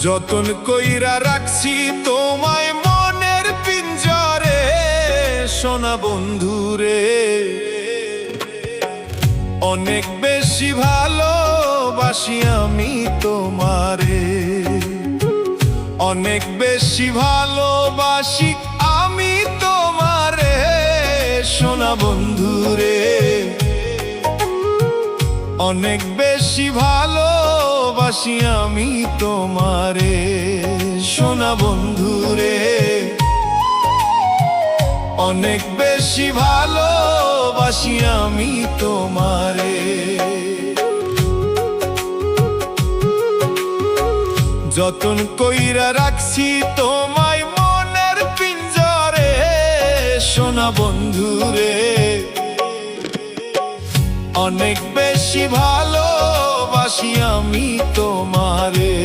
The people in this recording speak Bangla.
যতন কইরা রাখছি তোমায় মনের পিঞ্জরে, সোনা বন্ধুরে। অনেক বেশি ভালোবাসি আমি তোমারে, অনেক বেশি ভালোবাসি আমি তোমারে, সোনা বন্ধুরে। অনেক বেশি ভালোবাসি আমি তোমারে, সোনা বন্ধুরে। অনেক বেশি ভালোবাসি আমি তোমারে। যতন কইরা রাখছি তোমায় মনের পিঞ্জরে, সোনা বন্ধুরে। অনেক বেশি ভালোবাসি আমি তোমারে।